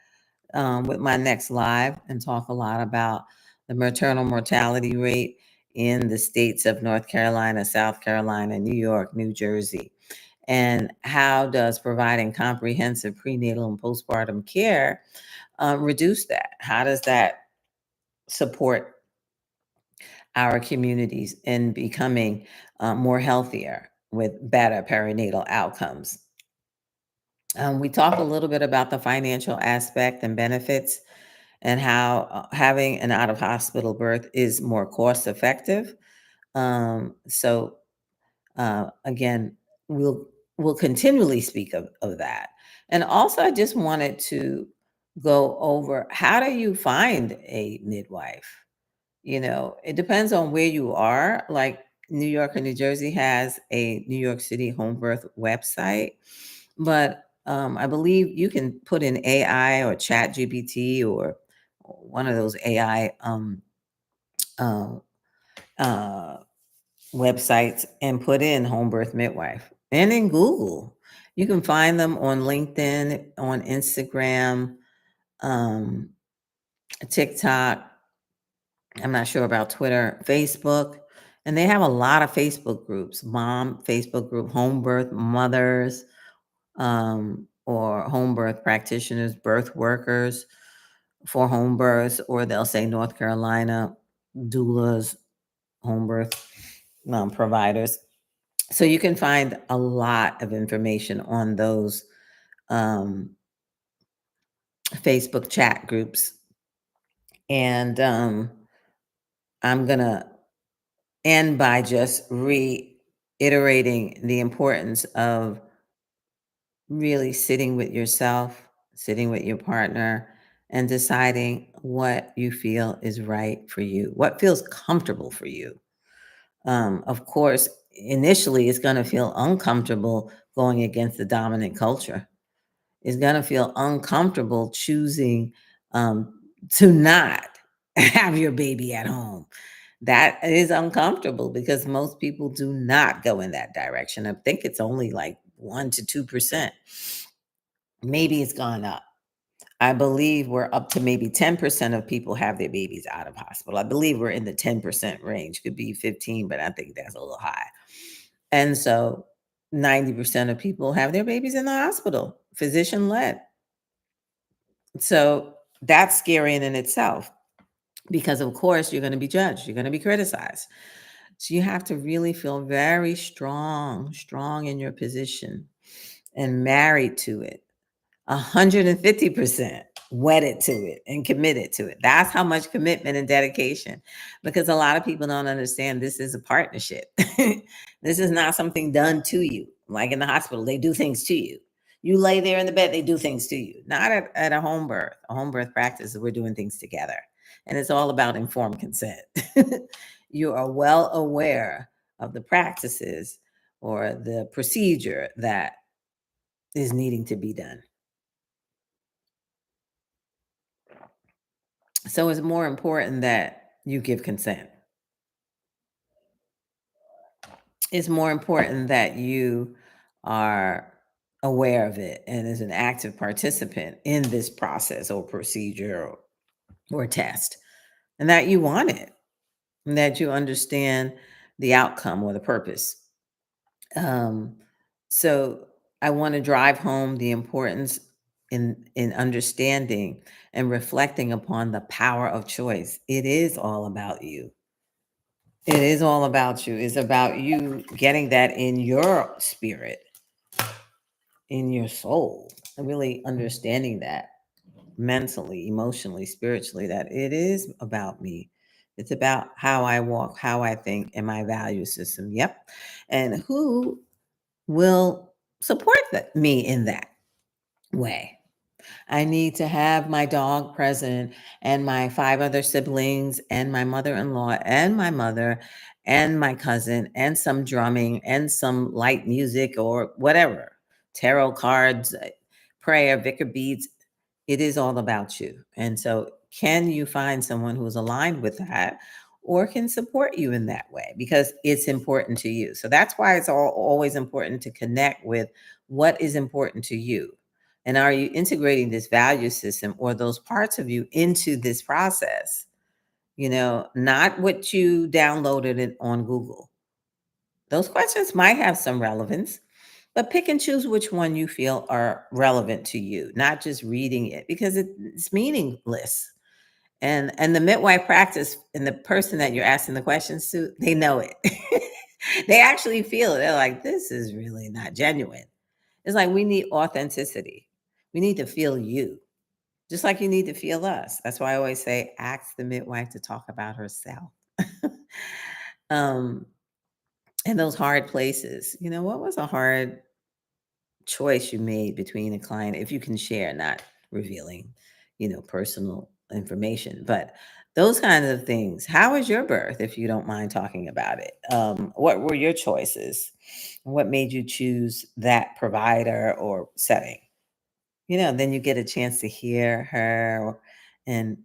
with my next live and talk a lot about the maternal mortality rate in the states of North Carolina, South Carolina, New York, New Jersey. And how does providing comprehensive prenatal and postpartum care reduce that? How does that support our communities in becoming more healthier with better perinatal outcomes? We talked a little bit about the financial aspect and benefits and how having an out of hospital birth is more cost effective. So again, we'll continually speak of that. And also, I just wanted to go over, how do you find a midwife? You know, it depends on where you are. Like New York and New Jersey has a New York City home birth website, but I believe you can put in AI or Chat GPT or one of those AI uh, uh, websites and put in home birth midwife and in Google. You can find them on LinkedIn, on Instagram, um, TikTok. I'm not sure about Twitter, Facebook. And they have a lot of Facebook groups, mom Facebook group, home birth mothers, or home birth practitioners, birth workers for home births, or they'll say North Carolina doulas, home birth providers. So you can find a lot of information on those um, Facebook chat groups. And I'm going to end by just reiterating the importance of really sitting with yourself, sitting with your partner, and deciding what you feel is right for you, what feels comfortable for you. Of course, initially, it's going to feel uncomfortable going against the dominant culture. It's going to feel uncomfortable choosing to not have your baby at home. That is uncomfortable because most people do not go in that direction. I think it's only like 1 to 2%. Maybe it's gone up. I believe we're up to maybe 10% of people have their babies out of hospital. I believe we're in the 10% range, could be 15, but I think that's a little high. And so 90% of people have their babies in the hospital, physician led. So that's scary in itself because, of course, you're going to be judged, you're going to be criticized. So you have to really feel very strong in your position and married to it. 150% wedded to it and committed to it. That's how much commitment and dedication, because a lot of people don't understand this is a partnership. This is not something done to you. Like in the hospital, they do things to you. You lay there in the bed, they do things to you. Not at a home birth. A home birth practice, we're doing things together. And it's all about informed consent. You are well aware of the practices or the procedure that is needing to be done. So it's more important that you give consent. It's more important that you are aware of it and as an active participant in this process or procedure or test, and that you want it, and that you understand the outcome or the purpose. Um, so I want to drive home the importance in understanding and reflecting upon the power of choice. It is all about you. It is all about you. It's about you getting that in your spirit, in your soul, and really understanding that mentally, emotionally, spiritually, that it is about me. It's about how I walk, how I think, and my value system. Yep. And who will support me in that way. I need to have my dog present and my 5 other siblings and my mother-in-law and my mother and my cousin and some drumming and some light music or whatever, tarot cards, prayer, vicar beads. It is all about you. And so can you find someone who's aligned with that or can support you in that way because it's important to you. So that's why it's always important to connect with what is important to you, and are you integrating this value system or those parts of you into this process? Not what you downloaded it on Google. Those questions might have some relevance, but pick and choose which one you feel are relevant to you, not just reading it because it's meaningless. And the midwife practice and the person that you're asking the questions to, they know it. They actually feel it. They're like, this is really not genuine. It's like we need authenticity. We need to feel you. Just like you need to feel us. That's why I always say, ask the midwife to talk about herself. um, and those hard places. What was a hard choice you made between a client, if you can share, not revealing, personal information, but those kinds of things. How was your birth, if you don't mind talking about it? What were your choices? What made you choose that provider or setting? then you get a chance to hear her and,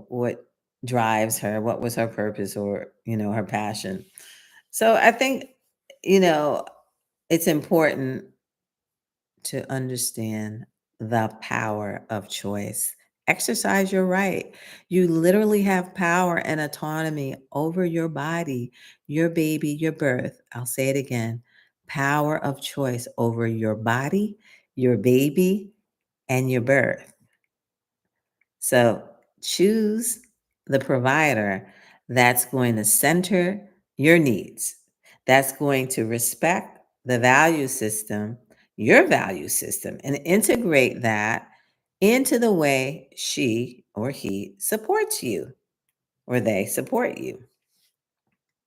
what drives her, what was her purpose or, her passion. So I think, you know, it's important to understand the power of choice. Exercise your right. You literally have power and autonomy over your body, your baby, your birth. I'll say it again, power of choice over your body, your baby, and your birth. So choose the provider that's going to center your needs, that's going to respect the value system, your value system, and integrate that into the way she or he supports you or they support you.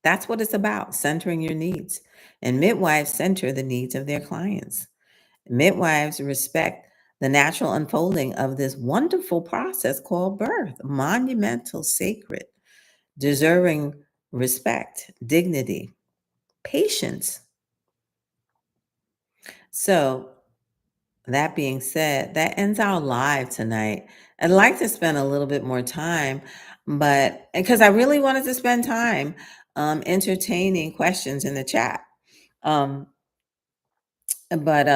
That's what it's about, centering your needs. And midwives center the needs of their clients. Midwives respect the natural unfolding of this wonderful process called birth, monumental, sacred, deserving respect, dignity, patience. So, that being said, that ends our live tonight. I'd like to spend a little bit more time, but because I really wanted to spend time entertaining questions in the chat. Um, But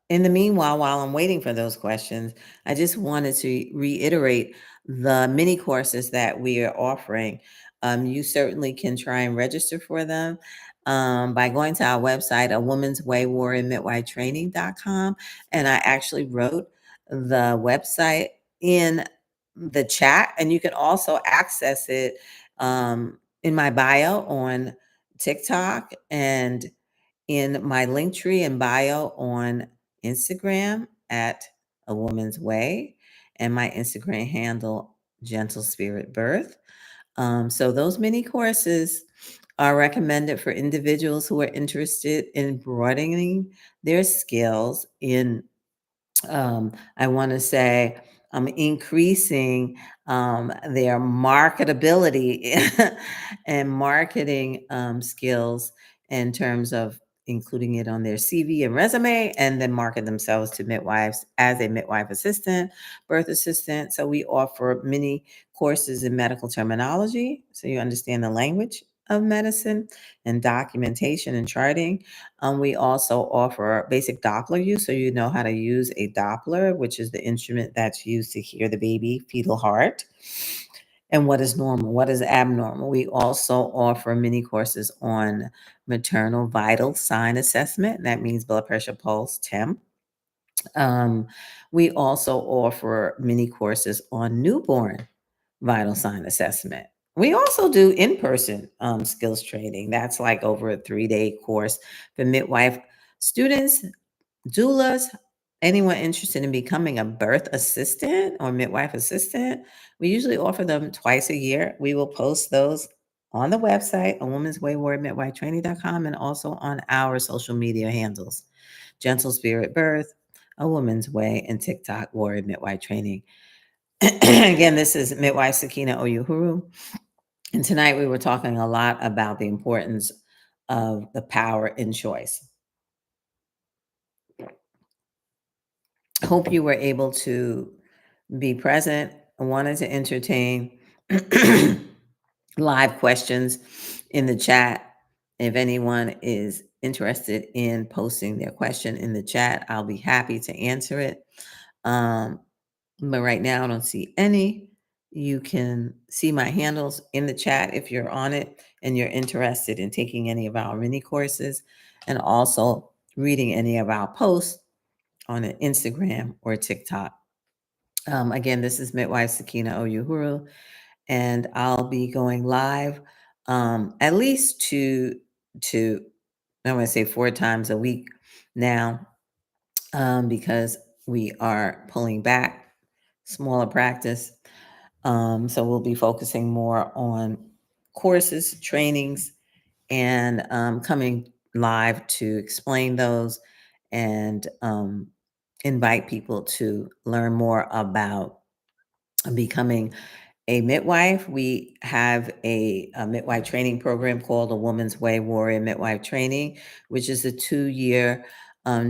in the meanwhile, while I'm waiting for those questions, I just wanted to reiterate the mini courses that we are offering. You certainly can try and register for them by going to our website, a woman's way warrior midwife training.com. And I actually wrote the website in the chat, and you can also access it in my bio on TikTok and in my link tree and bio on Instagram at A Woman's Way, and my Instagram handle, Gentle Spirit Birth. So those mini courses are recommended for individuals who are interested in broadening their skills in I want to say, increasing their marketability and marketing skills in terms of including it on their CV and resume, and then market themselves to midwives as a midwife assistant, birth assistant. So we offer many courses in medical terminology, so you understand the language of medicine, and documentation and charting. We also offer basic Doppler use, so you know how to use a Doppler, which is the instrument that's used to hear the baby fetal heart, and what is normal, what is abnormal. We also offer mini courses on maternal vital sign assessment. That means blood pressure, pulse, temp. Um, we also offer mini courses on newborn vital sign assessment. We also do in-person skills training. That's like over a 3-day course for midwife students, doulas, anyone interested in becoming a birth assistant or midwife assistant. We usually offer them twice a year. We will post those on the website, a woman's way warrior midwife training.com, and also on our social media handles, Gentle Spirit Birth, A Woman's Way, and TikTok Warrior Midwife Training. Again, this is Midwife Sakina Oyuhuru. And tonight we were talking a lot about the importance of the power in choice. Hope you were able to be present. I wanted to entertain live questions in the chat. If anyone is interested in posting their question in the chat, I'll be happy to answer it. But right now, I don't see any. You can see my handles in the chat if you're on it and you're interested in taking any of our mini courses and also reading any of our posts on an Instagram or TikTok. Again, this is Midwife Sakina Oyuhuru, and I'll be going live at least I want to say 4 times a week now, because we are pulling back, smaller practice. So we'll be focusing more on courses, trainings, and coming live to explain those and invite people to learn more about becoming a midwife. We have a midwife training program called A Woman's Way Warrior Midwife Training, which is a 2-year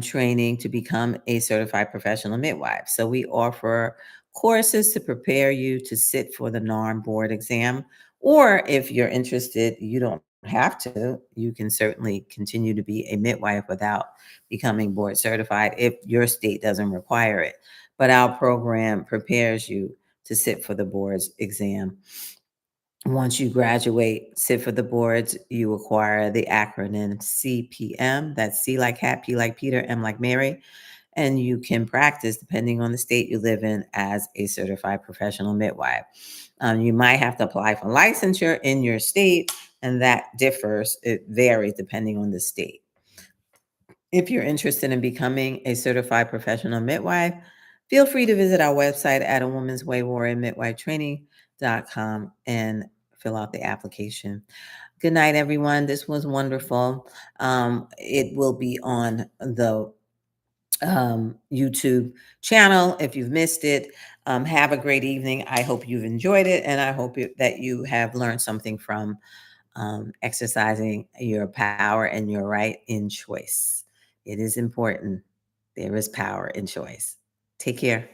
training to become a certified professional midwife. So we offer courses to prepare you to sit for the NARM board exam. Or if you're interested, you don't have to. You can certainly continue to be a midwife without becoming board certified if your state doesn't require it. But our program prepares you to sit for the board's exam. Once you graduate, sit for the boards, you acquire the acronym CPM. That's C like cat, P like Peter, M like Mary. And you can practice, depending on the state you live in, as a certified professional midwife. You might have to apply for licensure in your state, and that differs. It varies depending on the state. If you're interested in becoming a certified professional midwife, feel free to visit our website at a woman's way warrior midwife training.com and fill out the application. Good night, everyone. This was wonderful. It will be on the YouTube channel if you've missed it. Have a great evening. I hope you've enjoyed it, and I hope that you have learned something from exercising your power and your right in choice. It is important. There is power in choice. Take care.